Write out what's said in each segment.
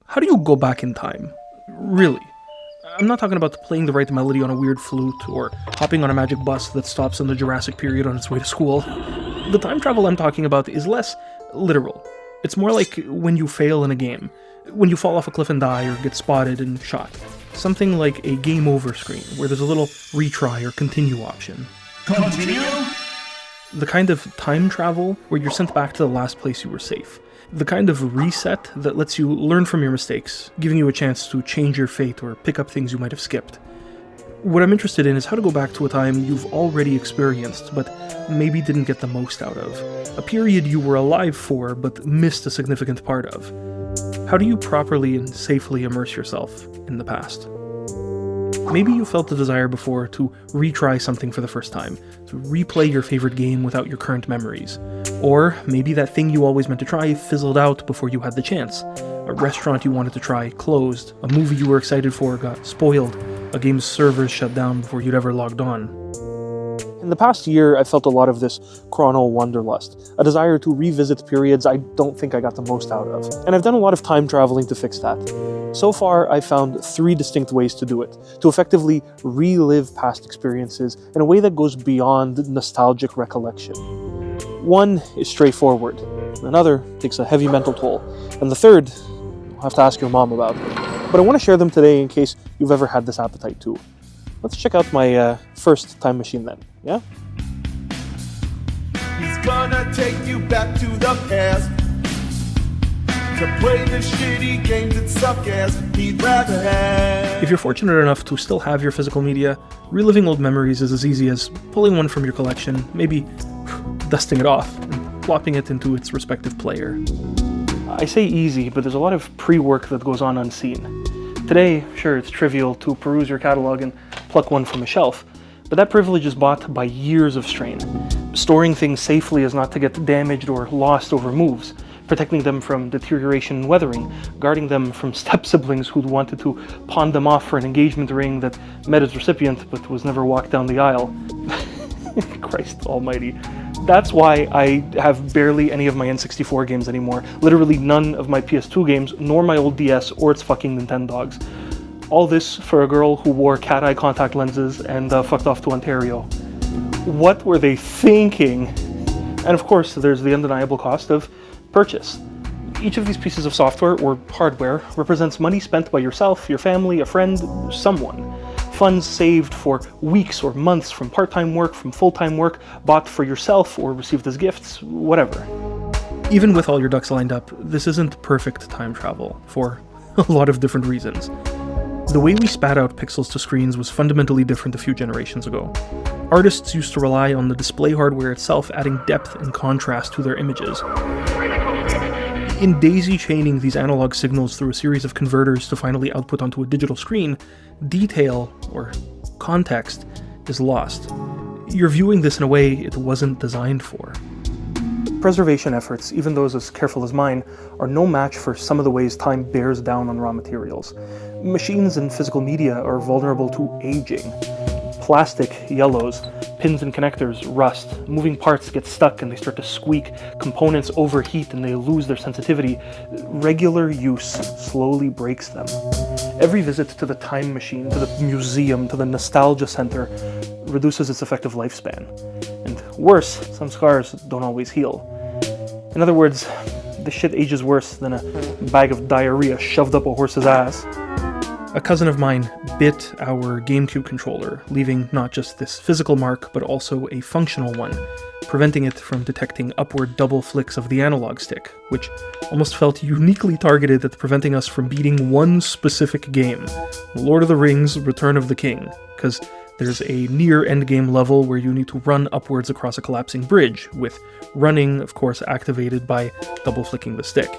how do you go back in time? Really. I'm not talking about playing the right melody on a weird flute or hopping on a magic bus that stops in the Jurassic period on its way to school. The time travel I'm talking about is less literal. It's more like when you fail in a game, when you fall off a cliff and die or get spotted and shot. Something like a game over screen, where there's a little retry or continue option. Continue? The kind of time travel where you're sent back to the last place you were safe. The kind of reset that lets you learn from your mistakes, giving you a chance to change your fate or pick up things you might have skipped. What I'm interested in is how to go back to a time you've already experienced, but maybe didn't get the most out of. A period you were alive for, but missed a significant part of. How do you properly and safely immerse yourself in the past? Maybe you felt the desire before to retry something for the first time, to replay your favorite game without your current memories. Or maybe that thing you always meant to try fizzled out before you had the chance. A restaurant you wanted to try closed, a movie you were excited for got spoiled, a game's servers shut down before you'd ever logged on. In the past year, I felt a lot of this chrono wanderlust, a desire to revisit periods I don't think I got the most out of. And I've done a lot of time traveling to fix that. So far, I've found 3 distinct ways to do it, to effectively relive past experiences in a way that goes beyond nostalgic recollection. One is straightforward, another takes a heavy mental toll, and the third, you'll have to ask your mom about. But I want to share them today in case you've ever had this appetite too. Let's check out my first time machine then, yeah? He's gonna take you back to the past to play the shitty games that suck as he'd rather have. If you're fortunate enough to still have your physical media, reliving old memories is as easy as pulling one from your collection, maybe dusting it off, and plopping it into its respective player. I say easy, but there's a lot of pre-work that goes on unseen. Today, sure, it's trivial to peruse your catalog and pluck one from a shelf, but that privilege is bought by years of strain. Storing things safely is not to get damaged or lost over moves, protecting them from deterioration and weathering, guarding them from step-siblings who'd wanted to pawn them off for an engagement ring that met its recipient but was never walked down the aisle. Christ almighty. That's why I have barely any of my N64 games anymore, literally none of my PS2 games, nor my old DS or its fucking Nintendogs. All this for a girl who wore cat-eye contact lenses and fucked off to Ontario. What were they thinking? And of course, there's the undeniable cost of purchase. Each of these pieces of software or hardware represents money spent by yourself, your family, a friend, someone. Funds saved for weeks or months from part-time work, from full-time work, bought for yourself or received as gifts, whatever. Even with all your ducks lined up, this isn't perfect time travel, for a lot of different reasons. The way we spat out pixels to screens was fundamentally different a few generations ago. Artists used to rely on the display hardware itself adding depth and contrast to their images. In daisy-chaining these analog signals through a series of converters to finally output onto a digital screen, detail, or context, is lost. You're viewing this in a way it wasn't designed for. Preservation efforts, even those as careful as mine, are no match for some of the ways time bears down on raw materials. Machines and physical media are vulnerable to aging. Plastic yellows, pins and connectors rust, moving parts get stuck and they start to squeak, components overheat and they lose their sensitivity. Regular use slowly breaks them. Every visit to the time machine, to the museum, to the nostalgia center reduces its effective lifespan. And worse, some scars don't always heal. In other words, this shit ages worse than a bag of diarrhea shoved up a horse's ass. A cousin of mine bit our GameCube controller, leaving not just this physical mark, but also a functional one, preventing it from detecting upward double flicks of the analog stick, which almost felt uniquely targeted at preventing us from beating one specific game, Lord of the Rings: Return of the King, because there's a near endgame level where you need to run upwards across a collapsing bridge, with running, of course, activated by double flicking the stick.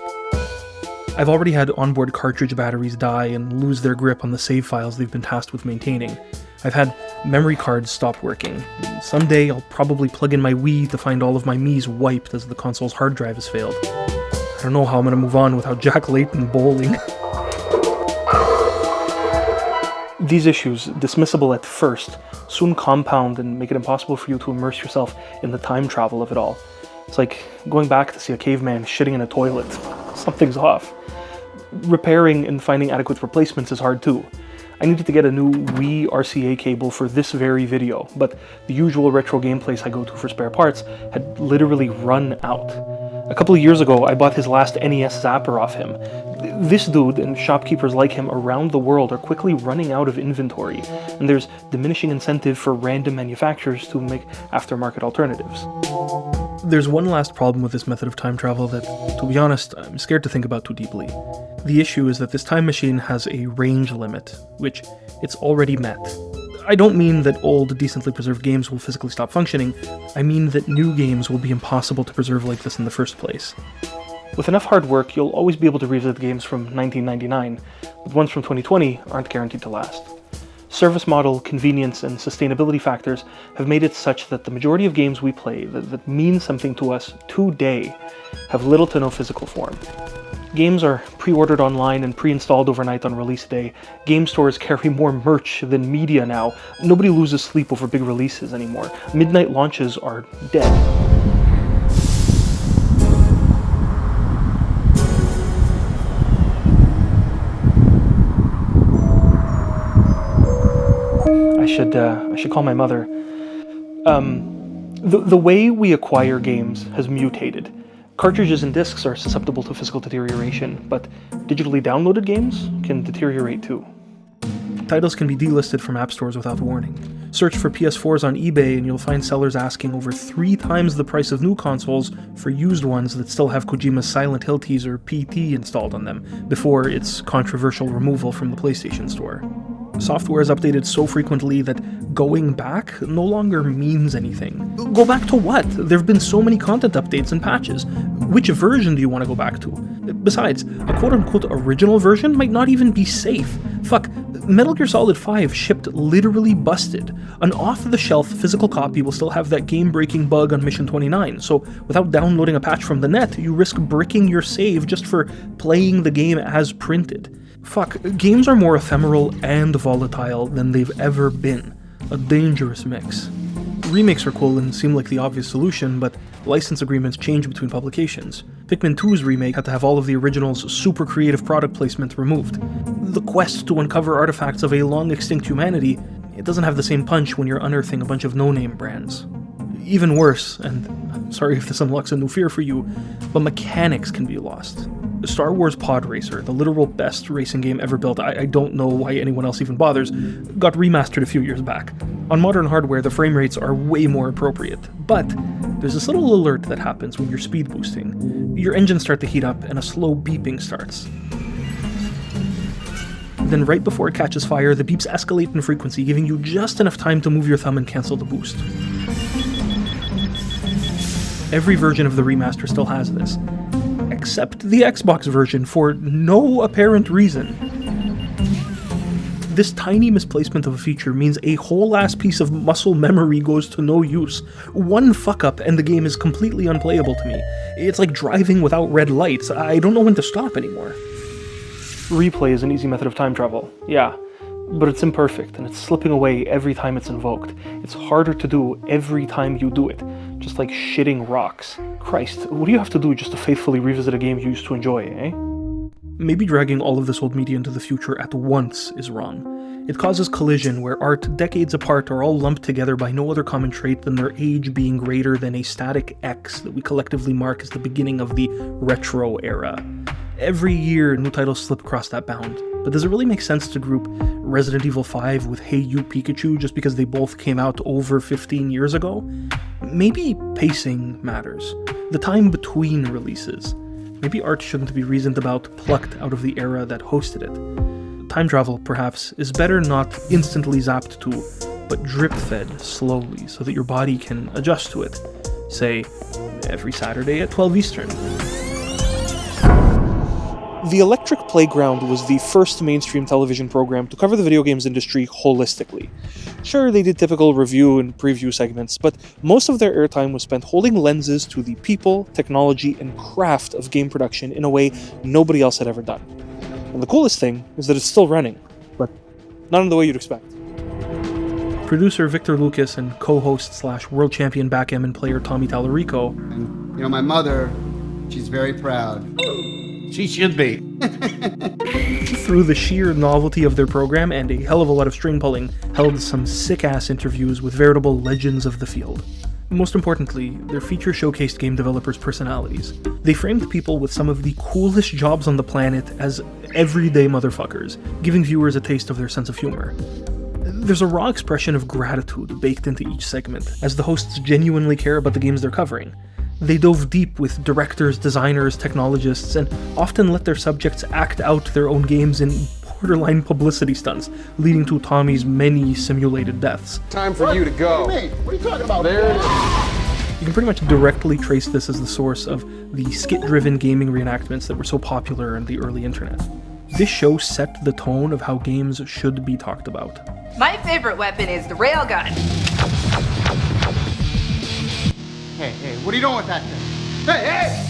I've already had onboard cartridge batteries die and lose their grip on the save files they've been tasked with maintaining. I've had memory cards stop working. Someday I'll probably plug in my Wii to find all of my Miis wiped as the console's hard drive has failed. I don't know how I'm gonna move on without Jack Layton bowling. These issues, dismissible at first, soon compound and make it impossible for you to immerse yourself in the time travel of it all. It's like going back to see a caveman shitting in a toilet. Something's off. Repairing and finding adequate replacements is hard too. I needed to get a new Wii RCA cable for this very video, but the usual retro game place I go to for spare parts had literally run out. A couple of years ago, I bought his last NES Zapper off him. This dude and shopkeepers like him around the world are quickly running out of inventory, and there's diminishing incentive for random manufacturers to make aftermarket alternatives. There's one last problem with this method of time travel that, to be honest, I'm scared to think about too deeply. The issue is that this time machine has a range limit, which it's already met. I don't mean that old, decently preserved games will physically stop functioning, I mean that new games will be impossible to preserve like this in the first place. With enough hard work, you'll always be able to revisit games from 1999, but ones from 2020 aren't guaranteed to last. Service model, convenience, and sustainability factors have made it such that the majority of games we play that mean something to us today have little to no physical form. Games are pre-ordered online and pre-installed overnight on release day. Game stores carry more merch than media now. Nobody loses sleep over big releases anymore. Midnight launches are dead. I should call my mother. The way we acquire games has mutated. Cartridges and discs are susceptible to physical deterioration, but digitally downloaded games can deteriorate too. Titles can be delisted from app stores without warning. Search for PS4s on eBay and you'll find sellers asking over 3 times the price of new consoles for used ones that still have Kojima's Silent Hill teaser PT installed on them, before its controversial removal from the PlayStation Store. Software is updated so frequently that going back no longer means anything. Go back to what? There have been so many content updates and patches. Which version do you want to go back to? Besides, a quote-unquote original version might not even be safe. Fuck, Metal Gear Solid 5 shipped literally busted. An off-the-shelf physical copy will still have that game-breaking bug on Mission 29, so without downloading a patch from the net, you risk bricking your save just for playing the game as printed. Fuck, games are more ephemeral and volatile than they've ever been. A dangerous mix. Remakes are cool and seem like the obvious solution, but license agreements change between publications. Pikmin 2's remake had to have all of the original's super creative product placement removed. The quest to uncover artifacts of a long-extinct humanity, it doesn't have the same punch when you're unearthing a bunch of no-name brands. Even worse, and I'm sorry if this unlocks a new fear for you, but mechanics can be lost. Star Wars Pod Racer, the literal best racing game ever built, I don't know why anyone else even bothers, got remastered a few years back. On modern hardware, the frame rates are way more appropriate, but there's this little alert that happens when you're speed boosting. Your engines start to heat up and a slow beeping starts. Then right before it catches fire, the beeps escalate in frequency, giving you just enough time to move your thumb and cancel the boost. Every version of the remaster still has this, except the Xbox version for no apparent reason. This tiny misplacement of a feature means a whole ass piece of muscle memory goes to no use. One fuck up and the game is completely unplayable to me. It's like driving without red lights. I don't know when to stop anymore. Replay is an easy method of time travel, yeah, but it's imperfect and it's slipping away every time it's invoked. It's harder to do every time you do it, just like shitting rocks. Christ, what do you have to do just to faithfully revisit a game you used to enjoy, eh? Maybe dragging all of this old media into the future at once is wrong. It causes collision where art decades apart are all lumped together by no other common trait than their age being greater than a static X that we collectively mark as the beginning of the retro era. Every year, new titles slip across that bound. But does it really make sense to group Resident Evil 5 with Hey You Pikachu just because they both came out over 15 years ago? Maybe pacing matters. The time between releases. Maybe art shouldn't be reasoned about plucked out of the era that hosted it. Time travel, perhaps, is better not instantly zapped to, but drip-fed slowly so that your body can adjust to it. Say, every Saturday at 12 Eastern. The Electric Playground was the first mainstream television program to cover the video games industry holistically. Sure, they did typical review and preview segments, but most of their airtime was spent holding lenses to the people, technology, and craft of game production in a way nobody else had ever done. And the coolest thing is that it's still running, but not in the way you'd expect. Producer Victor Lucas and co-host / world champion backgammon player Tommy Tallarico. And, my mother, she's very proud. She should be. Through the sheer novelty of their program and a hell of a lot of string pulling, held some sick-ass interviews with veritable legends of the field. Most importantly, their feature showcased game developers' personalities. They framed people with some of the coolest jobs on the planet as everyday motherfuckers, giving viewers a taste of their sense of humor. There's a raw expression of gratitude baked into each segment, as the hosts genuinely care about the games they're covering. They dove deep with directors, designers, technologists, and often let their subjects act out their own games in borderline publicity stunts, leading to Tommy's many simulated deaths. Time for you to go. What are you talking about? There it is. You can pretty much directly trace this as the source of the skit-driven gaming reenactments that were so popular in the early internet. This show set the tone of how games should be talked about. My favorite weapon is the railgun. Hey, what are you doing with that thing? Hey!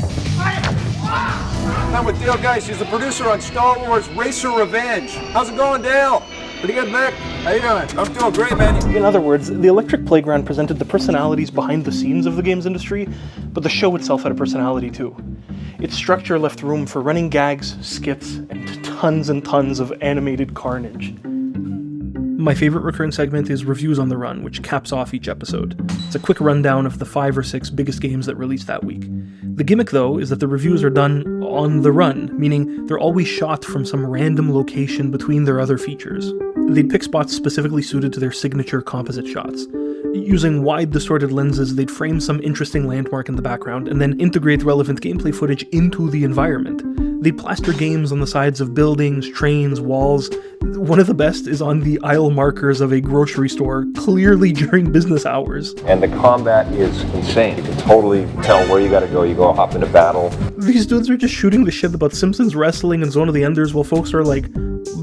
I'm with Dale Geist. He's the producer on Star Wars Racer Revenge. How's it going, Dale? Pretty good, Mick. How you doing? I'm doing great, man. In other words, the Electric Playground presented the personalities behind the scenes of the games industry, but the show itself had a personality too. Its structure left room for running gags, skits, and tons of animated carnage. My favorite recurring segment is Reviews on the Run, which caps off each episode. It's a quick rundown of the 5 or 6 biggest games that released that week. The gimmick, though, is that the reviews are done on the run, meaning they're always shot from some random location between their other features. They'd pick spots specifically suited to their signature composite shots. Using wide, distorted lenses, they'd frame some interesting landmark in the background, and then integrate relevant gameplay footage into the environment. They plaster games on the sides of buildings, trains, walls. One of the best is on the aisle markers of a grocery store, clearly during business hours. And the combat is insane. You can totally tell where you gotta go. You go hop into battle. These dudes are just shooting the shit about Simpsons wrestling and Zone of the Enders while folks are like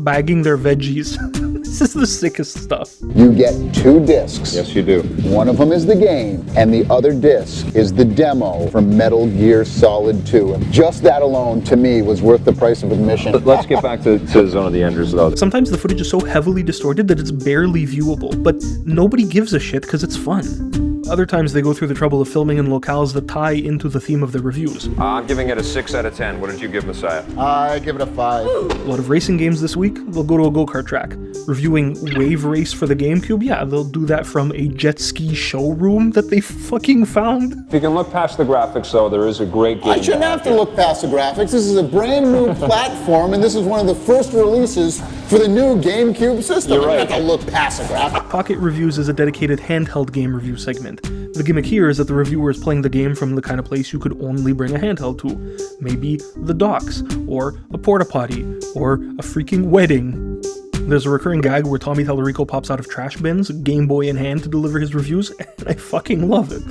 bagging their veggies. This is the sickest stuff. You get 2 discs. Yes, you do. One of them is the game, and the other disc is the demo for Metal Gear Solid 2. And just that alone, to me, was worth the price of admission. Let's get back to Zone of the Enders, though. Sometimes the footage is so heavily distorted that it's barely viewable, but nobody gives a shit because it's fun. Other times they go through the trouble of filming in locales that tie into the theme of their reviews. I'm giving it a 6 out of 10. What did you give Messiah? I give it a 5. A lot of racing games this week, they'll go to a go-kart track. Reviewing Wave Race for the GameCube, yeah, they'll do that from a jet ski showroom that they fucking found. If you can look past the graphics, though, there is a great game. I shouldn't have to look past the graphics. This is a brand new platform, and this is one of the first releases for the new GameCube system. You're right. I don't have to look past the graphics. Pocket Reviews is a dedicated handheld game review segment. The gimmick here is that the reviewer is playing the game from the kind of place you could only bring a handheld to. Maybe the docks, or a porta potty, or a freaking wedding. There's a recurring gag where Tommy Tallarico pops out of trash bins, Game Boy in hand, to deliver his reviews, and I fucking love it.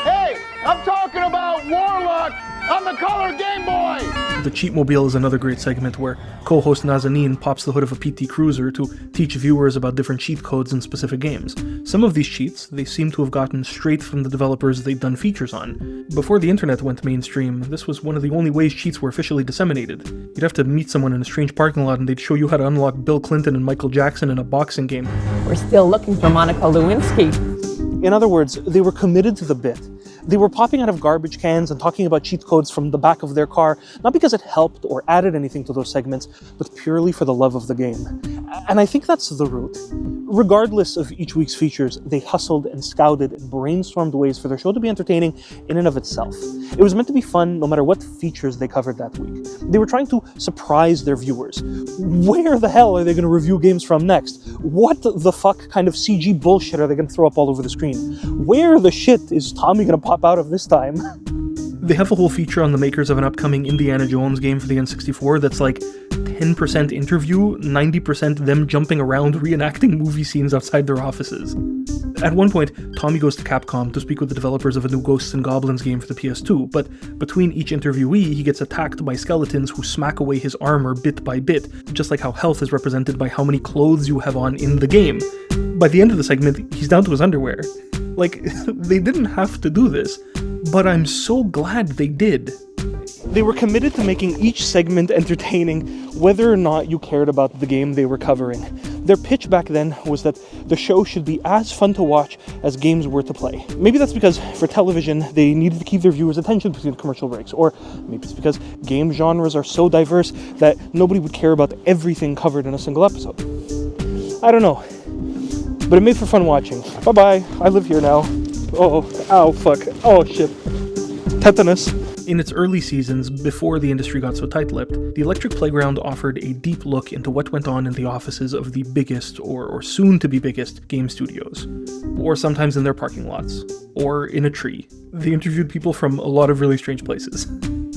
Hey, I'm talking about Warlock on the color Game Boy! The Cheatmobile is another great segment where co-host Nazanin pops the hood of a PT Cruiser to teach viewers about different cheat codes in specific games. Some of these cheats, they seem to have gotten straight from the developers they'd done features on. Before the internet went mainstream, this was one of the only ways cheats were officially disseminated. You'd have to meet someone in a strange parking lot and they'd show you how to unlock Bill Clinton and Michael Jackson in a boxing game. We're still looking for Monica Lewinsky. In other words, they were committed to the bit. They were popping out of garbage cans and talking about cheat codes from the back of their car, not because it helped or added anything to those segments, but purely for the love of the game. And I think that's the root. Regardless of each week's features, they hustled and scouted and brainstormed ways for their show to be entertaining in and of itself. It was meant to be fun no matter what features they covered that week. They were trying to surprise their viewers. Where the hell are they going to review games from next? What the fuck kind of CG bullshit are they going to throw up all over the screen? Where the shit is Tommy going to pop out of this time? They have a whole feature on the makers of an upcoming Indiana Jones game for the N64 that's like 10% interview, 90% them jumping around reenacting movie scenes outside their offices. At one point, Tommy goes to Capcom to speak with the developers of a new Ghosts and Goblins game for the PS2, but between each interviewee, he gets attacked by skeletons who smack away his armor bit by bit, just like how health is represented by how many clothes you have on in the game. By the end of the segment, he's down to his underwear. Like, they didn't have to do this, but I'm so glad they did. They were committed to making each segment entertaining, whether or not you cared about the game they were covering. Their pitch back then was that the show should be as fun to watch as games were to play. Maybe that's because for television, they needed to keep their viewers' attention between commercial breaks, or maybe it's because game genres are so diverse that nobody would care about everything covered in a single episode. I don't know, but it made for fun watching. Bye-bye, I live here now. Oh, ow, fuck, oh shit. Tetanus. In its early seasons, before the industry got so tight-lipped, the Electric Playground offered a deep look into what went on in the offices of the biggest, or soon-to-be biggest, game studios. Or sometimes in their parking lots. Or in a tree. They interviewed people from a lot of really strange places.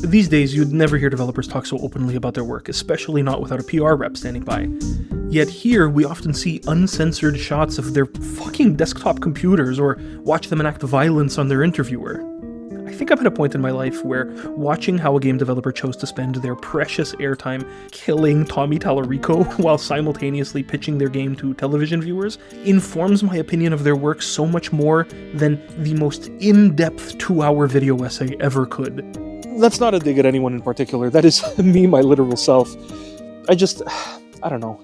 These days, you'd never hear developers talk so openly about their work, especially not without a PR rep standing by. Yet here, we often see uncensored shots of their fucking desktop computers, or watch them enact violence on their interviewer. I think I'm at a point in my life where watching how a game developer chose to spend their precious airtime killing Tommy Tallarico while simultaneously pitching their game to television viewers informs my opinion of their work so much more than the most in-depth 2-hour video essay ever could. That's not a dig at anyone in particular, that is me, my literal self. I don't know.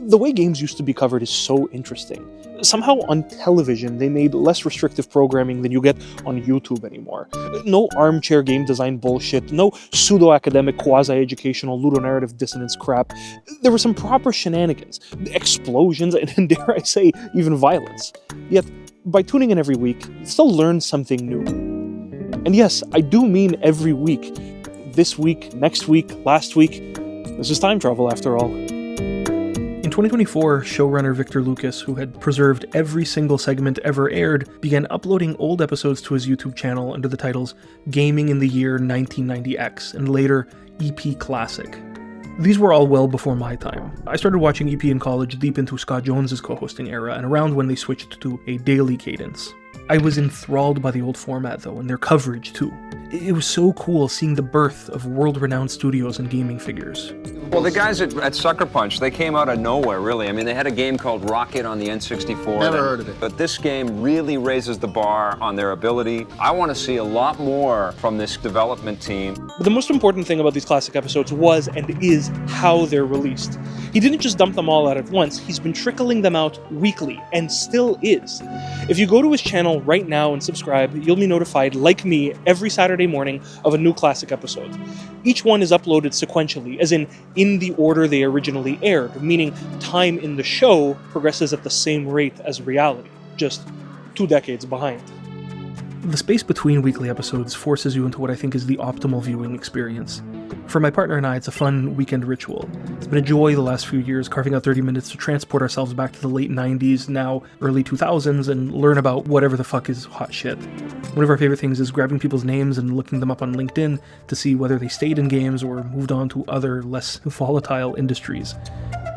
The way games used to be covered is so interesting. Somehow on television, they made less restrictive programming than you get on YouTube anymore. No armchair game design bullshit, no pseudo-academic, quasi-educational, ludonarrative dissonance crap. There were some proper shenanigans, explosions, and dare I say, even violence. Yet, by tuning in every week, you still learn something new. And yes, I do mean every week. This week, next week, last week. This is time travel after all. In 2024, showrunner Victor Lucas, who had preserved every single segment ever aired, began uploading old episodes to his YouTube channel under the titles Gaming in the Year 1990X and later EP Classic. These were all well before my time. I started watching EP in college deep into Scott Jones's co-hosting era and around when they switched to a daily cadence. I was enthralled by the old format though, and their coverage too. It was so cool seeing the birth of world-renowned studios and gaming figures. Well, the guys at Sucker Punch, they came out of nowhere, really. I mean, they had a game called Rocket on the N64. Never heard of it. But this game really raises the bar on their ability. I want to see a lot more from this development team. But the most important thing about these classic episodes was and is how they're released. He didn't just dump them all out at once, he's been trickling them out weekly, and still is. If you go to his channel right now and subscribe, you'll be notified, like me, every Saturday morning of a new classic episode. Each one is uploaded sequentially, as in the order they originally aired, meaning time in the show progresses at the same rate as reality, just 2 decades behind. The space between weekly episodes forces you into what I think is the optimal viewing experience. For my partner and I, it's a fun weekend ritual. It's been a joy the last few years carving out 30 minutes to transport ourselves back to the late 90s, now early 2000s, and learn about whatever the fuck is hot shit. One of our favorite things is grabbing people's names and looking them up on LinkedIn to see whether they stayed in games or moved on to other, less volatile industries.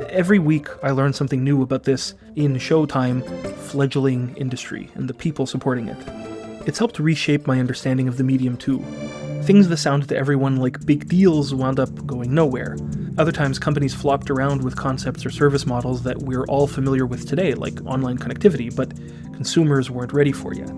Every week, I learn something new about this, in Showtime, fledgling industry and the people supporting it. It's helped reshape my understanding of the medium too. Things that sounded to everyone like big deals wound up going nowhere. Other times, companies flopped around with concepts or service models that we're all familiar with today, like online connectivity, but consumers weren't ready for yet.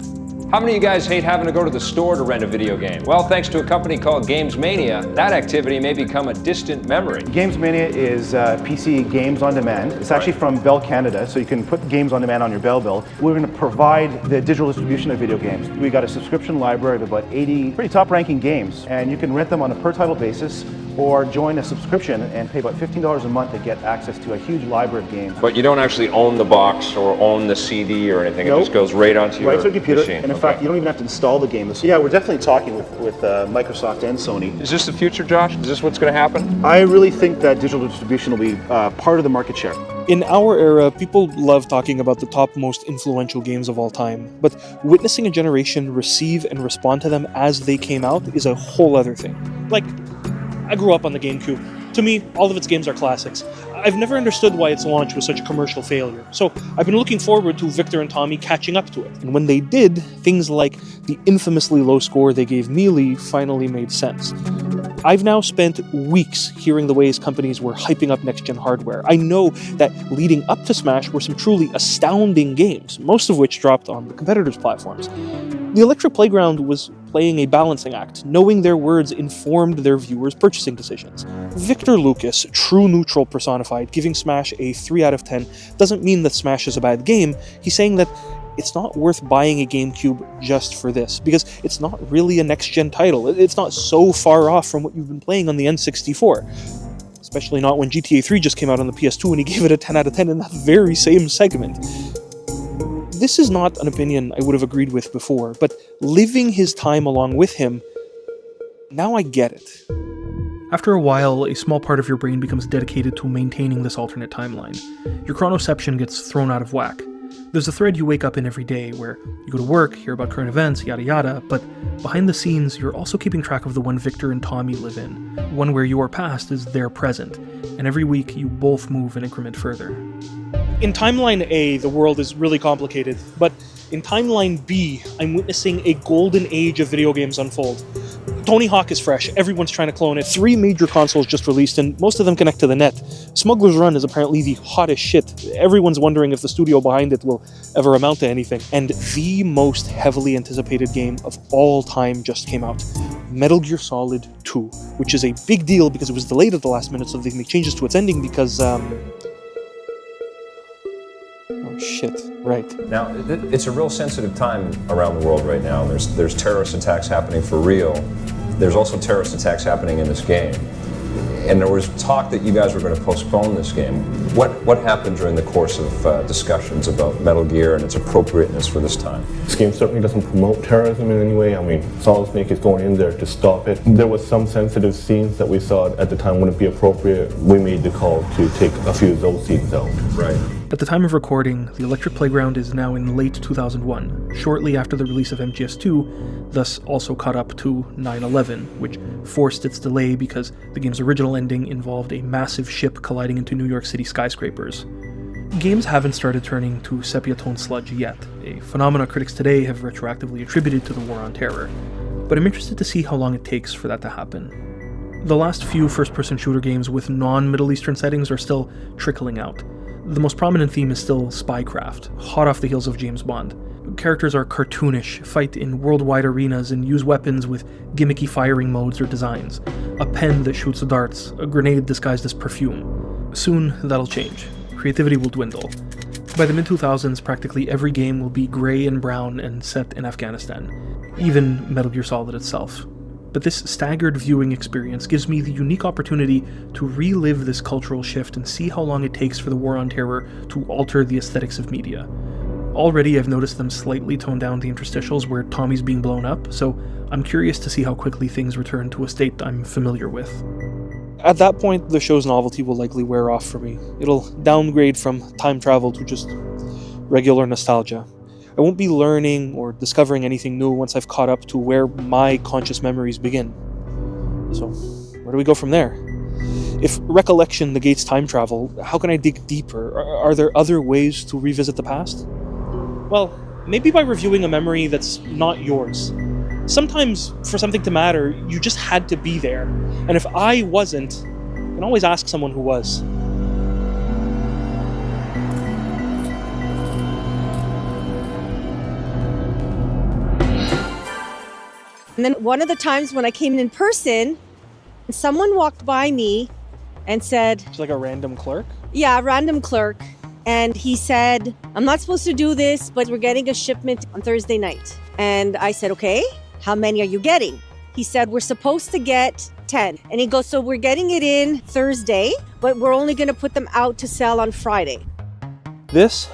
How many of you guys hate having to go to the store to rent a video game? Well, thanks to a company called Games Mania, that activity may become a distant memory. Games Mania is PC games on demand. It's actually from Bell Canada, so you can put games on demand on your Bell bill. We're going to provide the digital distribution of video games. We got a subscription library of about 80 pretty top-ranking games, and you can rent them on a per-title basis or join a subscription and pay about $15 a month to get access to a huge library of games. But you don't actually own the box or own the CD or anything. Nope. It just goes right onto your to the computer. machine. And in fact, you don't even have to install the game. So yeah, we're definitely talking with Microsoft and Sony. Is this the future, Josh? Is this what's going to happen? I really think that digital distribution will be part of the market share. In our era, people love talking about the top most influential games of all time, but witnessing a generation receive and respond to them as they came out is a whole other thing. Like, I grew up on the GameCube. To me, all of its games are classics. I've never understood why its launch was such a commercial failure, so I've been looking forward to Victor and Tommy catching up to it. And when they did, things like the infamously low score they gave Melee finally made sense. I've now spent weeks hearing the ways companies were hyping up next-gen hardware. I know that leading up to Smash were some truly astounding games, most of which dropped on the competitors' platforms. The Electric Playground was playing a balancing act, knowing their words informed their viewers' purchasing decisions. Victor Lucas, true neutral personified, giving Smash a 3 out of 10 doesn't mean that Smash is a bad game. He's saying that it's not worth buying a GameCube just for this, because it's not really a next-gen title. It's not so far off from what you've been playing on the N64. Especially not when GTA 3 just came out on the PS2 and he gave it a 10 out of 10 in that very same segment. This is not an opinion I would have agreed with before, but living his time along with him, now I get it. After a while, a small part of your brain becomes dedicated to maintaining this alternate timeline. Your chronoception gets thrown out of whack. There's a thread you wake up in every day where you go to work, hear about current events, yada yada, but behind the scenes, you're also keeping track of the one Victor and Tommy live in, one where your past is their present, and every week you both move an increment further. In Timeline A, the world is really complicated, but in Timeline B, I'm witnessing a golden age of video games unfold. Tony Hawk is fresh, everyone's trying to clone it, 3 major consoles just released, and most of them connect to the net. Smuggler's Run is apparently the hottest shit. Everyone's wondering if the studio behind it will ever amount to anything. And the most heavily anticipated game of all time just came out. Metal Gear Solid 2, which is a big deal because it was delayed at the last minute, so they make changes to its ending because, Oh shit, right. Now, it's a real sensitive time around the world right now. There's terrorist attacks happening for real. There's also terrorist attacks happening in this game. And there was talk that you guys were going to postpone this game. What happened during the course of discussions about Metal Gear and its appropriateness for this time? This game certainly doesn't promote terrorism in any way. I mean, Solid Snake is going in there to stop it. There was some sensitive scenes that we saw at the time wouldn't be appropriate. We made the call to take a few of those scenes out. Right. At the time of recording, the Electric Playground is now in late 2001, shortly after the release of MGS2, thus also caught up to 9/11, which forced its delay because the game's original ending involved a massive ship colliding into New York City skyscrapers. Games haven't started turning to sepia-toned sludge yet, a phenomena critics today have retroactively attributed to the War on Terror, but I'm interested to see how long it takes for that to happen. The last few first-person shooter games with non-Middle Eastern settings are still trickling out. The most prominent theme is still spycraft, hot off the heels of James Bond. Characters are cartoonish, fight in worldwide arenas, and use weapons with gimmicky firing modes or designs. A pen that shoots darts, a grenade disguised as perfume. Soon, that'll change. Creativity will dwindle. By the mid-2000s, practically every game will be grey and brown and set in Afghanistan, even Metal Gear Solid itself. But this staggered viewing experience gives me the unique opportunity to relive this cultural shift and see how long it takes for the War on Terror to alter the aesthetics of media. Already I've noticed them slightly tone down the interstitials where Tommy's being blown up, so I'm curious to see how quickly things return to a state I'm familiar with. At that point, the show's novelty will likely wear off for me. It'll downgrade from time travel to just regular nostalgia. I won't be learning or discovering anything new once I've caught up to where my conscious memories begin. So, where do we go from there? If recollection negates time travel, how can I dig deeper? Are there other ways to revisit the past? Well, maybe by reviewing a memory that's not yours. Sometimes, for something to matter, you just had to be there. And if I wasn't, you can always ask someone who was. And then one of the times when I came in person, someone walked by me and said... It's like a random clerk? Yeah, a random clerk. And he said, I'm not supposed to do this, but we're getting a shipment on Thursday night. And I said, okay, how many are you getting? He said, we're supposed to get 10. And he goes, so we're getting it in Thursday, but we're only going to put them out to sell on Friday. This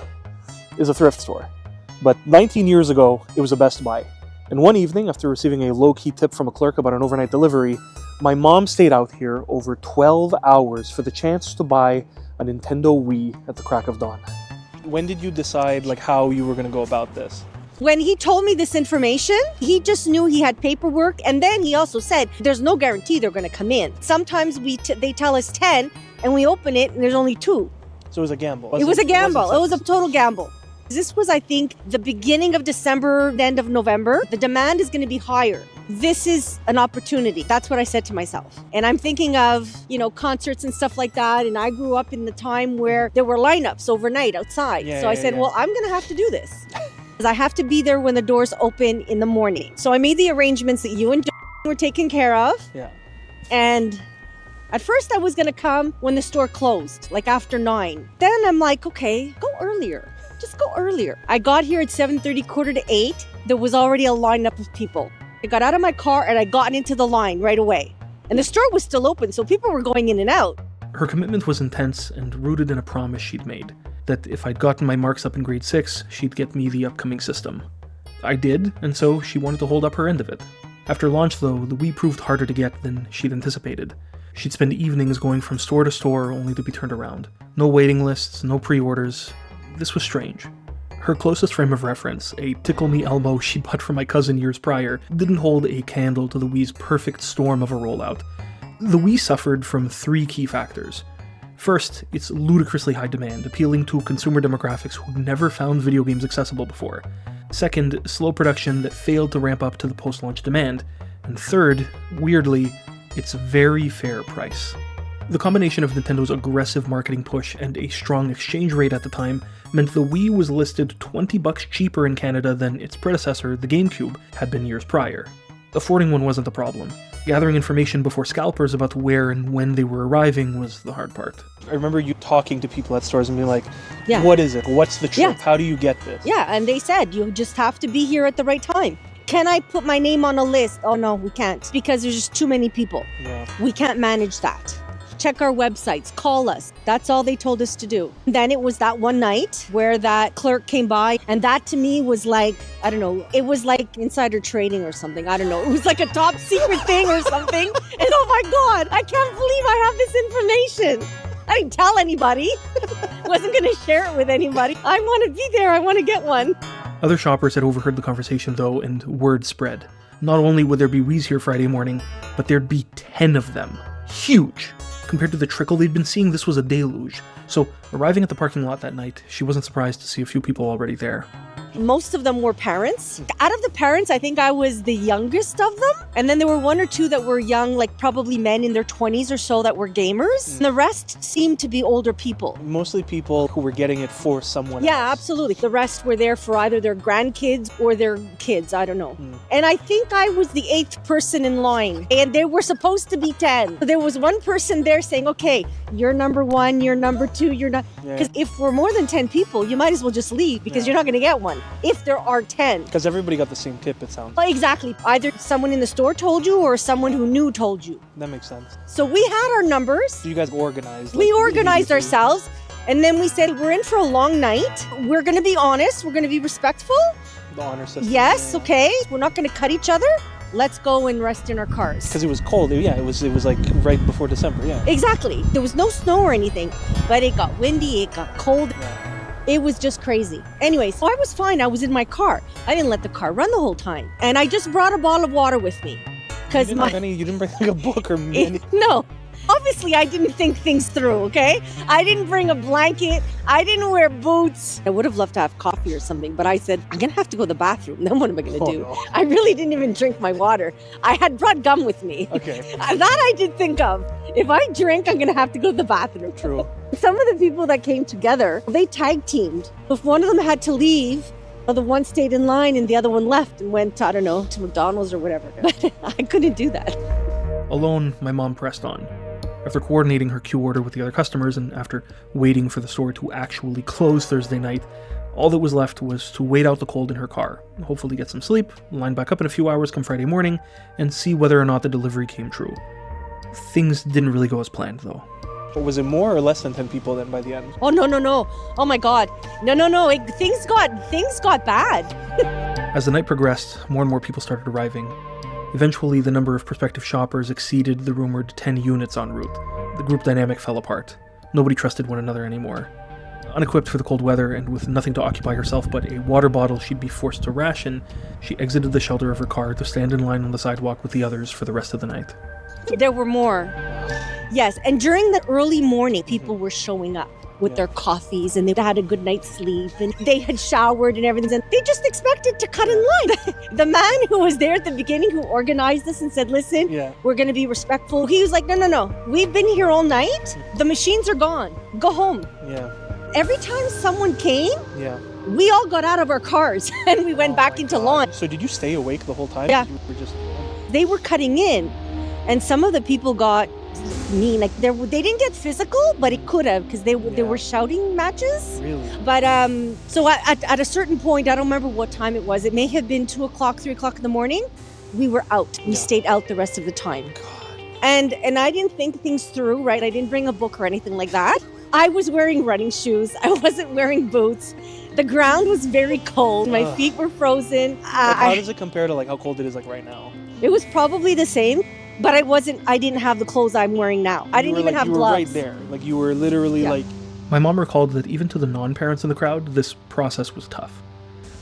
is a thrift store. But 19 years ago, it was a Best Buy. And one evening, after receiving a low-key tip from a clerk about an overnight delivery, my mom stayed out here over 12 hours for the chance to buy a Nintendo Wii at the crack of dawn. When did you decide how you were going to go about this? When he told me this information, he just knew he had paperwork, and then he also said there's no guarantee they're going to come in. Sometimes they tell us 10, and we open it, and there's only 2. So it was a gamble. It was a gamble. It was a total gamble. This was, I think, the beginning of December, the end of November. The demand is going to be higher. This is an opportunity. That's what I said to myself. And I'm thinking of, concerts and stuff like that. And I grew up in the time where there were lineups overnight outside. So I said, well, I'm going to have to do this. because I have to be there when the doors open in the morning. So I made the arrangements that you and were taken care of. Yeah. And at first I was going to come when the store closed, like after 9. Then I'm like, okay, go earlier. Just go earlier. I got here at 7:30, quarter to 8. There was already a lineup of people. I got out of my car and I got into the line right away. And the store was still open, so people were going in and out. Her commitment was intense and rooted in a promise she'd made, that if I'd gotten my marks up in grade 6, she'd get me the upcoming system. I did, and so she wanted to hold up her end of it. After launch, though, the Wii proved harder to get than she'd anticipated. She'd spend evenings going from store to store only to be turned around. No waiting lists, no pre-orders. This was strange. Her closest frame of reference, a Tickle Me Elmo she bought for my cousin years prior, didn't hold a candle to the Wii's perfect storm of a rollout. The Wii suffered from 3 key factors. First, its ludicrously high demand, appealing to consumer demographics who'd never found video games accessible before. Second, slow production that failed to ramp up to the post-launch demand. And third, weirdly, its very fair price. The combination of Nintendo's aggressive marketing push and a strong exchange rate at the time meant the Wii was listed $20 cheaper in Canada than its predecessor, the GameCube, had been years prior. Affording one wasn't the problem. Gathering information before scalpers about where and when they were arriving was the hard part. I remember you talking to people at stores and being like, Yeah. what is it? What's the trip? Yeah. How do you get this? Yeah, and they said, you just have to be here at the right time. Can I put my name on a list? Oh no, we can't, because there's just too many people. Yeah. We can't manage that. Check our websites, call us. That's all they told us to do. Then it was that one night where that clerk came by, and that to me was like, I don't know, it was like insider trading or something. I don't know. It was like a top secret thing or something. And oh my God, I can't believe I have this information. I didn't tell anybody. Wasn't going to share it with anybody. I want to be there. I want to get one. Other shoppers had overheard the conversation though, and word spread. Not only would there be Wiis here Friday morning, but there'd be 10 of them. Huge! Compared to the trickle they'd been seeing, this was a deluge. So, arriving at the parking lot that night, she wasn't surprised to see a few people already there. Most of them were parents. Out of the parents, I think I was the youngest of them. And then there were 1 or 2 that were young, like probably men in their 20s or so that were gamers. And the rest seemed to be older people. Mostly people who were getting it for someone Yeah, else. absolutely. The rest were there for either their grandkids or their kids. I don't know. And I think I was the 8th person in line. And there were supposed to be 10. There was one person there saying, okay, you're number 1, you're number 2, you're not. Because if we're more than 10 people, you might as well just leave because you're not going to get one. If there are 10. Because everybody got the same tip, it sounds. Well, exactly. Either someone in the store told you or someone who knew told you. That makes sense. So we had our numbers. So you guys organized. We organized ourselves. And then we said, we're in for a long night. We're going to be honest. We're going to be respectful. The honor system. Yes, okay. We're not going to cut each other. Let's go and rest in our cars. Because it was cold. Yeah, it was like right before December, yeah. Exactly. There was no snow or anything, but it got windy, it got cold. It was just crazy. Anyway, so I was fine. I was in my car. I didn't let the car run the whole time. And I just brought a bottle of water with me. You didn't bring like a book or anything? No. Obviously, I didn't think things through, okay? I didn't bring a blanket. I didn't wear boots. I would have loved to have coffee or something, but I said, I'm going to have to go to the bathroom. Then what am I going to do? No. I really didn't even drink my water. I had brought gum with me. Okay. That I did think of. If I drink, I'm going to have to go to the bathroom. True. Some of the people that came together, they tag teamed. If one of them had to leave, the one stayed in line and the other one left and went, I don't know, to McDonald's or whatever. But I couldn't do that. Alone, my mom pressed on. After coordinating her queue order with the other customers and after waiting for the store to actually close Thursday night, all that was left was to wait out the cold in her car, hopefully get some sleep, line back up in a few hours come Friday morning, and see whether or not the delivery came true. Things didn't really go as planned, though. But was it more or less than 10 people then by the end? Oh, no. Oh, my God. No. Things got bad. As the night progressed, more and more people started arriving. Eventually, the number of prospective shoppers exceeded the rumored 10 units en route. The group dynamic fell apart. Nobody trusted one another anymore. Unequipped for the cold weather and with nothing to occupy herself but a water bottle she'd be forced to ration, she exited the shelter of her car to stand in line on the sidewalk with the others for the rest of the night. There were more. Yes, and during the early morning, people were showing up with their coffees and they had a good night's sleep and they had showered and everything. And they just expected to cut in line. The man who was there at the beginning who organized this and said, listen, we're going to be respectful. He was like, no. We've been here all night. The machines are gone. Go home. Yeah. every time someone came, Yeah. we all got out of our cars and we went back into launch. So did you stay awake the whole time? Yeah. You were just... They were cutting in, and some of the people got mean. Like they didn't get physical, but it could have, because they were shouting matches. Really? But so at a certain point, I don't remember what time it was. It may have been 2 o'clock, 3 o'clock in the morning. We were out. We stayed out the rest of the time. And I didn't think things through, right? I didn't bring a book or anything like that. I was wearing running shoes. I wasn't wearing boots. The ground was very cold. My feet were frozen. How does it compare to like how cold it is like right now? It was probably the same, but I didn't have the clothes I'm wearing now. I didn't even have gloves. You were right there. Like you were literally like... My mom recalled that even to the non-parents in the crowd, this process was tough.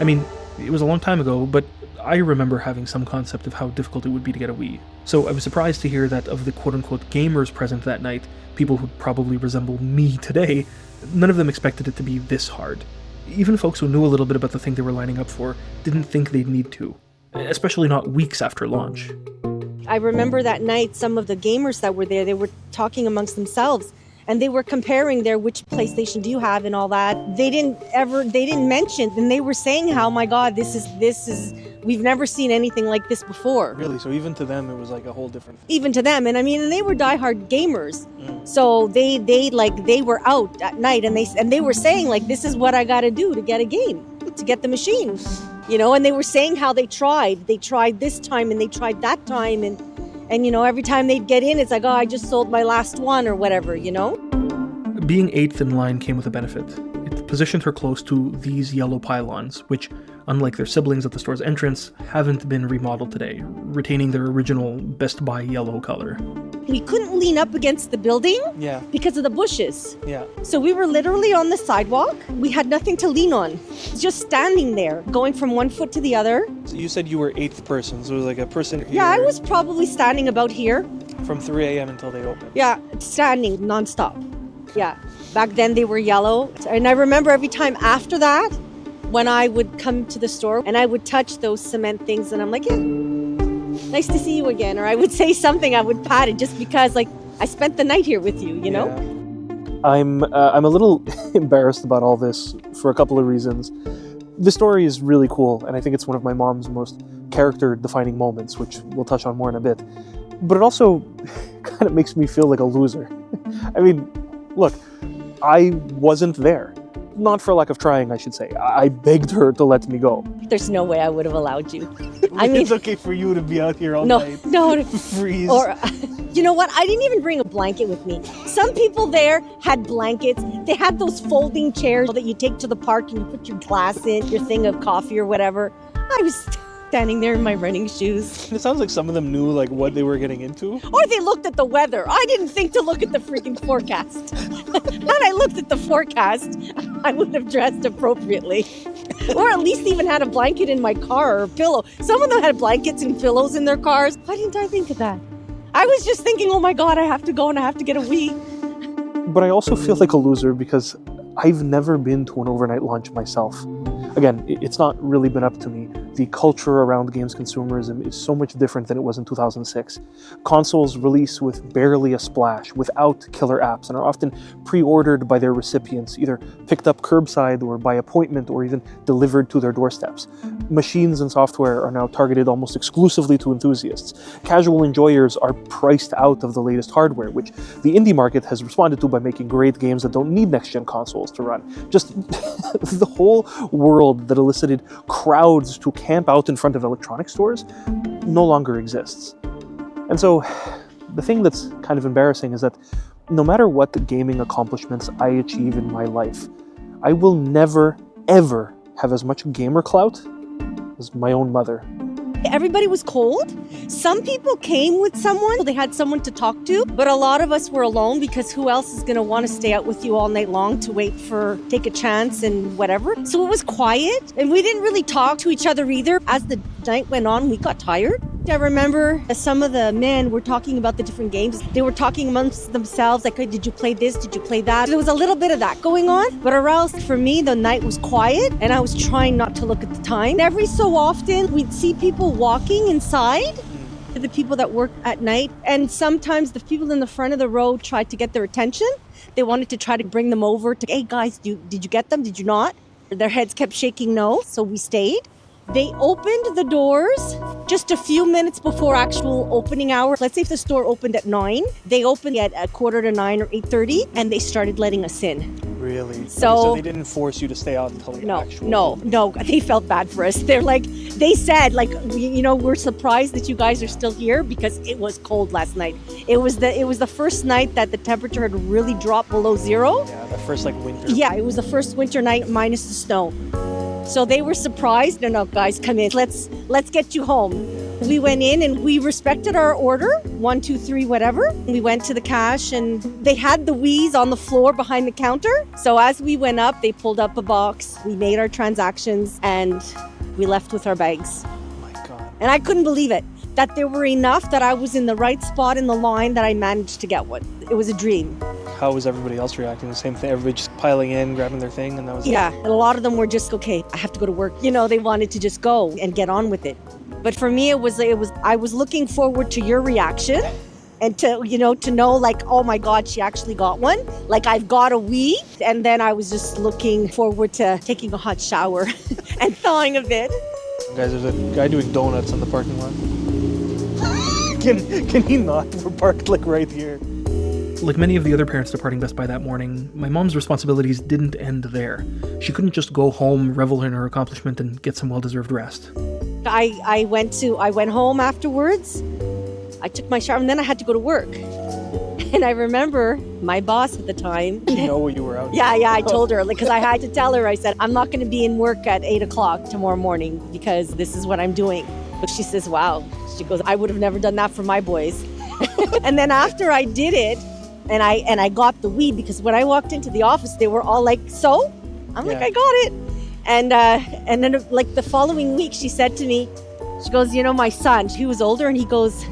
I mean, it was a long time ago, but I remember having some concept of how difficult it would be to get a Wii. So I was surprised to hear that of the quote-unquote gamers present that night, people who probably resemble me today, none of them expected it to be this hard. Even folks who knew a little bit about the thing they were lining up for didn't think they'd need to, especially not weeks after launch. I remember that night, some of the gamers that were there, they were talking amongst themselves, and they were comparing their which PlayStation do you have and all that. They didn't mention, and they were saying how, my God, this is, we've never seen anything like this before. Really? So even to them, it was like a whole different... Even to them, and I mean, and they were diehard gamers. So they were out at night, and they were saying like, this is what I got to do to get a game, to get the machine, you know. And they were saying how they tried this time and they tried that time, and you know, every time they'd get in, it's like, oh, I just sold my last one or whatever, you know. Being 8th in line came with a benefit. It positioned her close to these yellow pylons, which, unlike their siblings at the store's entrance, haven't been remodeled today, retaining their original Best Buy yellow color. We couldn't lean up against the building because of the bushes. Yeah. So we were literally on the sidewalk. We had nothing to lean on. Just standing there, going from one foot to the other. So you said you were 8th person, so it was like a person here. Yeah, I was probably standing about here. From 3 a.m. until they opened. Yeah, standing nonstop. Yeah. Back then they were yellow. And I remember every time after that, when I would come to the store and I would touch those cement things, and I'm like, yeah, nice to see you again. Or I would say something, I would pat it just because, like, I spent the night here with you, you know? I'm a little embarrassed about all this for a couple of reasons. The story is really cool, and I think it's one of my mom's most character-defining moments, which we'll touch on more in a bit. But it also kind of makes me feel like a loser. I mean, look, I wasn't there. Not for lack of trying, I should say. I begged her to let me go. There's no way I would have allowed you. I mean, it's okay for you to be out here all night. No. Freeze. Or, you know what? I didn't even bring a blanket with me. Some people there had blankets. They had those folding chairs that you take to the park and you put your glass in, your thing of coffee or whatever. I was standing there in my running shoes. It sounds like some of them knew like what they were getting into. Or they looked at the weather. I didn't think to look at the freaking forecast. Had I looked at the forecast, I would have dressed appropriately. Or at least even had a blanket in my car or a pillow. Some of them had blankets and pillows in their cars. Why didn't I think of that? I was just thinking, oh my God, I have to go and I have to get a Wii. But I also feel like a loser because I've never been to an overnight launch myself. Again, it's not really been up to me. The culture around games consumerism is so much different than it was in 2006. Consoles release with barely a splash, without killer apps, and are often pre-ordered by their recipients, either picked up curbside or by appointment or even delivered to their doorsteps. Machines and software are now targeted almost exclusively to enthusiasts. Casual enjoyers are priced out of the latest hardware, which the indie market has responded to by making great games that don't need next-gen consoles to run. Just the whole world that elicited crowds to camp out in front of electronic stores no longer exists. And so the thing that's kind of embarrassing is that no matter what the gaming accomplishments I achieve in my life, I will never, ever have as much gamer clout as my own mother. Everybody was cold. Some people came with someone. They had someone to talk to, but a lot of us were alone because who else is going to want to stay out with you all night long to wait for, take a chance and whatever. So it was quiet and we didn't really talk to each other either. As the night went on, we got tired. I remember some of the men were talking about the different games. They were talking amongst themselves, like, hey, did you play this? Did you play that? There was a little bit of that going on, but or else for me, the night was quiet and I was trying not to look at the time. Every so often, we'd see people walking inside the people that work at night. And sometimes the people in the front of the row tried to get their attention. They wanted to try to bring them over to, hey guys, did you get them? Did you not? Their heads kept shaking no, so we stayed. They opened the doors just a few minutes before actual opening hour. Let's say if the store opened at 9, they opened at 8:45 or 8:30, and they started letting us in. Really? So they didn't force you to stay out until the actual... No, they felt bad for us. They're like, they said, like, we're surprised that you guys are still here because it was cold last night. It was the first night that the temperature had really dropped below zero. Yeah, the first winter. Yeah, it was the first winter night minus the snow. So they were surprised. No, guys, come in. Let's get you home. We went in and we respected our order, 1, 2, 3, whatever. We went to the cash and they had the Wii's on the floor behind the counter. So as we went up, they pulled up a box. We made our transactions and we left with our bags. Oh my God. And I couldn't believe it, that there were enough that I was in the right spot in the line that I managed to get one. It was a dream. How was everybody else reacting? The same thing? Everybody just piling in, grabbing their thing, and that was it? Yeah, and a lot of them were just, okay, I have to go to work. They wanted to just go and get on with it. But for me, it was I was looking forward to your reaction and to know like, oh my God, she actually got one. Like I've got a Wii. And then I was just looking forward to taking a hot shower and thawing a bit. Guys, there's a guy doing donuts in the parking lot. Can he not? We're parked like right here. Like many of the other parents departing Best Buy that morning, my mom's responsibilities didn't end there. She couldn't just go home, revel in her accomplishment, and get some well-deserved rest. I went home afterwards. I took my shower and then I had to go to work. And I remember my boss at the time. You know you were out. Yeah, I told her because I had to tell her. I said, I'm not going to be in work at 8 o'clock tomorrow morning because this is what I'm doing. But she says, wow. She goes, I would have never done that for my boys. And then after I did it, and I got the Wii, because when I walked into the office, they were all like, so? I'm like, I got it. And then like the following week, she said to me, she goes, my son, he was older, and he goes,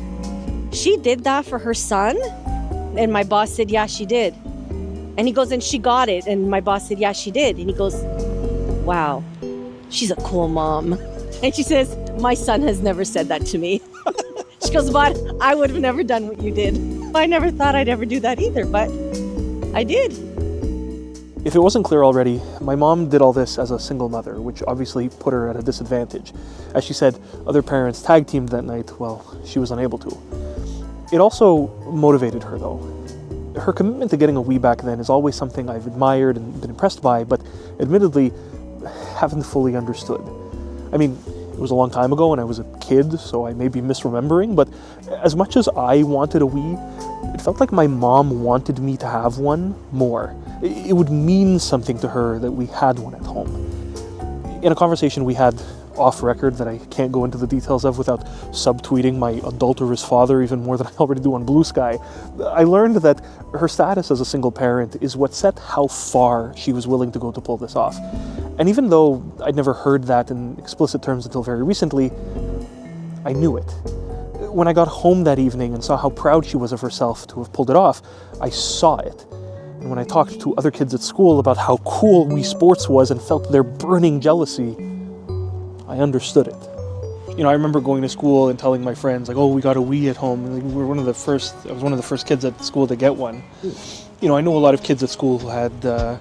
she did that for her son? And my boss said, yeah, she did. And he goes, and she got it. And my boss said, yeah, she did. And he goes, wow, she's a cool mom. And she says, my son has never said that to me. She goes, but I would have never done what you did. I never thought I'd ever do that either, but I did. If it wasn't clear already, my mom did all this as a single mother, which obviously put her at a disadvantage. As she said, other parents tag teamed that night, well, she was unable to. It also motivated her, though. Her commitment to getting a Wii back then is always something I've admired and been impressed by, but admittedly, haven't fully understood. I mean, it was a long time ago and I was a kid, so I may be misremembering, but as much as I wanted a Wii, it felt like my mom wanted me to have one more. It would mean something to her that we had one at home. In a conversation we had off record that I can't go into the details of without subtweeting my adulterous father even more than I already do on Blue Sky, I learned that her status as a single parent is what set how far she was willing to go to pull this off. And even though I'd never heard that in explicit terms until very recently, I knew it. When I got home that evening and saw how proud she was of herself to have pulled it off, I saw it. And when I talked to other kids at school about how cool Wii Sports was and felt their burning jealousy, I understood it. I remember going to school and telling my friends, like, oh, we got a Wii at home. And I was one of the first kids at school to get one. I know a lot of kids at school who had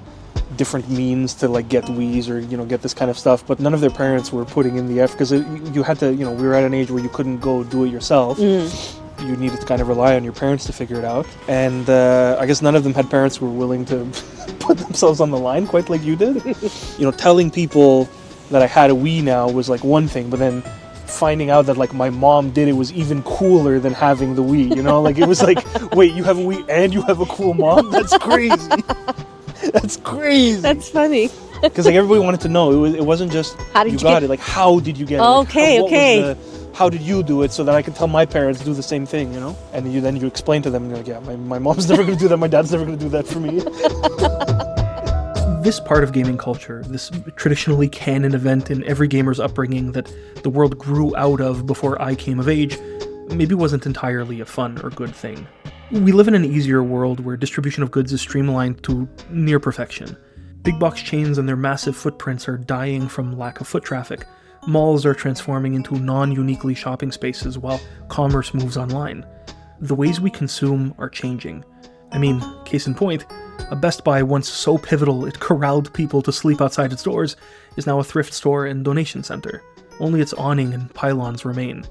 different means to like get Wii's or get this kind of stuff, but none of their parents were putting in the effort because you had to, we were at an age where you couldn't go do it yourself. You needed to kind of rely on your parents to figure it out, and I guess none of them had parents who were willing to put themselves on the line quite like you did. Telling people that I had a Wii now was like one thing, but then finding out that like my mom did it was even cooler than having the Wii. Like it was like, wait, you have a Wii and you have a cool mom? That's crazy. That's crazy. That's funny. Because like everybody wanted to know. It wasn't just how did you got it. Like how did you get it? Okay. How did you do it so that I could tell my parents to do the same thing? And then you explain to them. And you're like, yeah, my mom's never going to do that. My dad's never going to do that for me. This part of gaming culture, this traditionally canon event in every gamer's upbringing that the world grew out of before I came of age, maybe wasn't entirely a fun or good thing. We live in an easier world where distribution of goods is streamlined to near perfection. Big box chains and their massive footprints are dying from lack of foot traffic. Malls are transforming into non-uniquely shopping spaces while commerce moves online. The ways we consume are changing. I mean, case in point, a Best Buy once so pivotal it corralled people to sleep outside its doors is now a thrift store and donation center. Only its awning and pylons remain.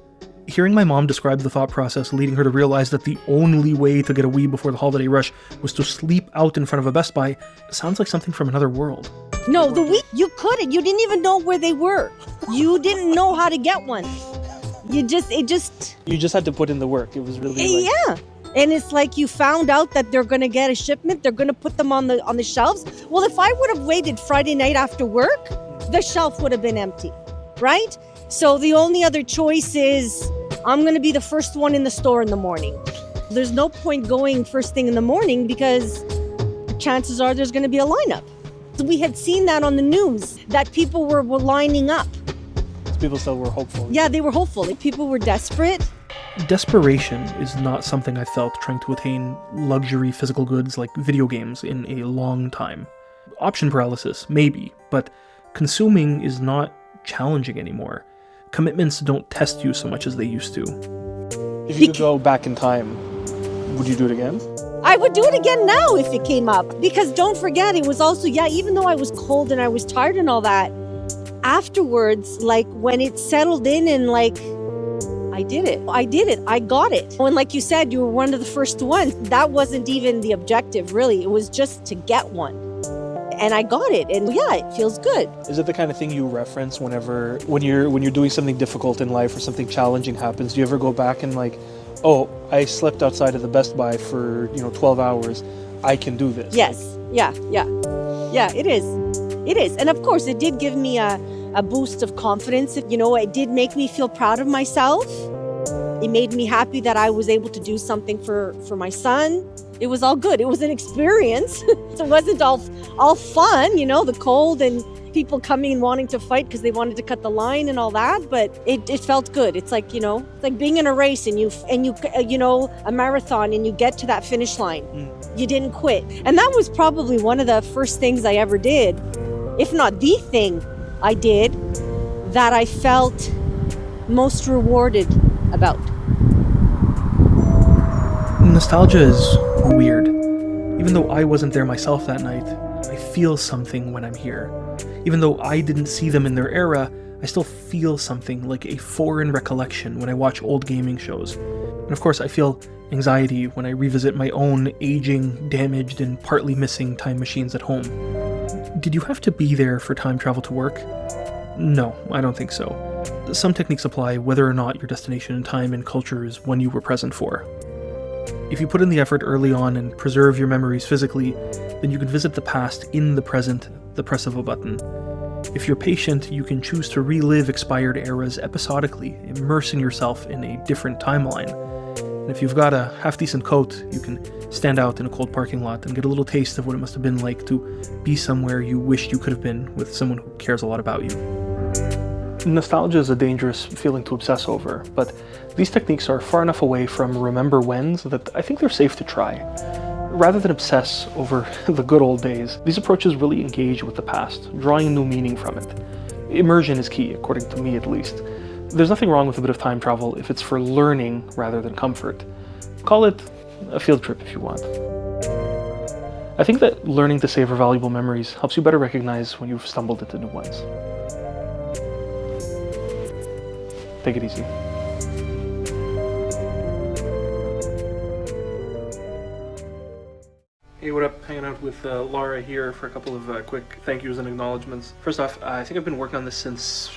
Hearing my mom describe the thought process leading her to realize that the only way to get a Wii before the holiday rush was to sleep out in front of a Best Buy sounds like something from another world. No, the Wii, you couldn't. You didn't even know where they were. You didn't know how to get one. You just had to put in the work. It was really yeah. And it's like you found out that they're going to get a shipment. They're going to put them on the shelves. Well, if I would have waited Friday night after work, the shelf would have been empty, right? So the only other choice is I'm going to be the first one in the store in the morning. There's no point going first thing in the morning because chances are there's going to be a lineup. We had seen that on the news, that people were lining up. People still were hopeful. Yeah, they were hopeful. People were desperate. Desperation is not something I felt trying to attain luxury physical goods like video games in a long time. Option paralysis, maybe, but consuming is not challenging anymore. Commitments don't test you so much as they used to. If you could go back in time, would you do it again? I would do it again now if it came up. Because don't forget, it was also, even though I was cold and I was tired and all that, afterwards, like when it settled in and like, I did it. I got it. When, like you said, you were one of the first ones. That wasn't even the objective, really. It was just to get one. And I got it. And yeah, it feels good. Is it the kind of thing you reference when you're doing something difficult in life or something challenging happens? Do you ever go back and like, oh, I slept outside of the Best Buy for 12 hours. I can do this. Yes. Yeah, it is. It is. And of course, it did give me a boost of confidence. It did make me feel proud of myself. It made me happy that I was able to do something for my son. It was all good. It was an experience. It wasn't all fun, the cold and people coming and wanting to fight because they wanted to cut the line and all that. But it felt good. It's like, it's like being in a race and you a marathon and you get to that finish line. You didn't quit. And that was probably one of the first things I ever did, if not the thing I did, that I felt most rewarded about. Nostalgia is weird. Even though I wasn't there myself that night, I feel something when I'm here. Even though I didn't see them in their era, I still feel something like a foreign recollection when I watch old gaming shows. And of course, I feel anxiety when I revisit my own aging, damaged, and partly missing time machines at home. Did you have to be there for time travel to work? No, I don't think so. Some techniques apply whether or not your destination in time and culture is one you were present for. If you put in the effort early on and preserve your memories physically, then you can visit the past in the present at the press of a button. If you're patient, you can choose to relive expired eras episodically, immersing yourself in a different timeline. And if you've got a half-decent coat, you can stand out in a cold parking lot and get a little taste of what it must have been like to be somewhere you wished you could have been with someone who cares a lot about you. Nostalgia is a dangerous feeling to obsess over, but these techniques are far enough away from remember whens that I think they're safe to try. Rather than obsess over the good old days, these approaches really engage with the past, drawing new meaning from it. Immersion is key, according to me at least. There's nothing wrong with a bit of time travel if it's for learning rather than comfort. Call it a field trip if you want. I think that learning to savor valuable memories helps you better recognize when you've stumbled into new ones. Take it easy. Hey, what up? Hanging out with Laura here for a couple of quick thank yous and acknowledgements. First off, I think I've been working on this since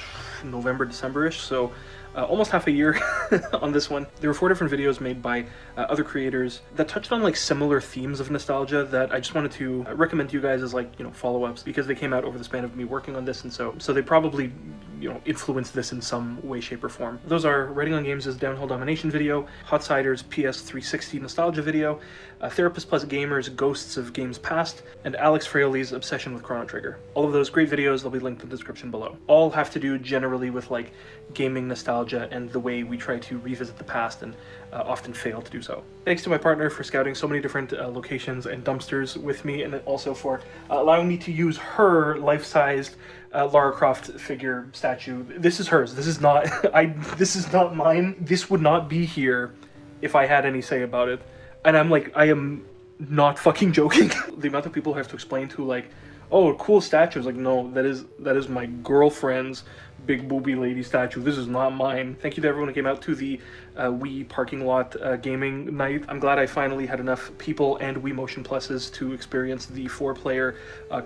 November, December-ish, so almost half a year on this one. There were 4 different videos made by other creators that touched on like similar themes of nostalgia that I just wanted to recommend to you guys as follow-ups because they came out over the span of me working on this, and so they probably influenced this in some way, shape, or form. Those are Writing on Games' Downhill Domination video, Hot Cider's PS360 nostalgia video, Therapist Plus Gamers, Ghosts of Games Past, and Alex Fraioli's Obsession with Chrono Trigger. All of those great videos, they'll be linked in the description below. All have to do generally with like gaming nostalgia and the way we try to revisit the past and often fail to do so. Thanks to my partner for scouting so many different locations and dumpsters with me, and also for allowing me to use her life-sized Lara Croft figure statue. This is hers. This is not this is not mine. This would not be here if I had any say about it. And I am not fucking joking. The amount of people who have to explain to like, oh, cool statue. Is like, no, that is my girlfriend's big booby lady statue. This is not mine. Thank you to everyone who came out to the Wii parking lot gaming night. I'm glad I finally had enough people and Wii Motion Pluses to experience the 4-player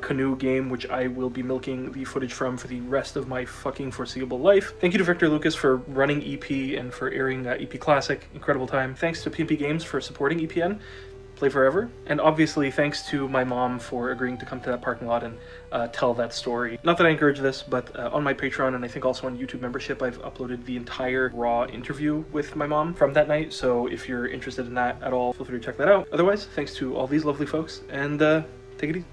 canoe game, which I will be milking the footage from for the rest of my fucking foreseeable life. Thank you to Victor Lucas for running EP and for airing EP Classic. Incredible time. Thanks to PMP Games for supporting EPN. Play forever. And obviously thanks to my mom for agreeing to come to that parking lot and tell that story. Not that I encourage this, but on my Patreon and I think also on YouTube membership, I've uploaded the entire raw interview with my mom from that night. So if you're interested in that at all, feel free to check that out. Otherwise, thanks to all these lovely folks, and take it easy.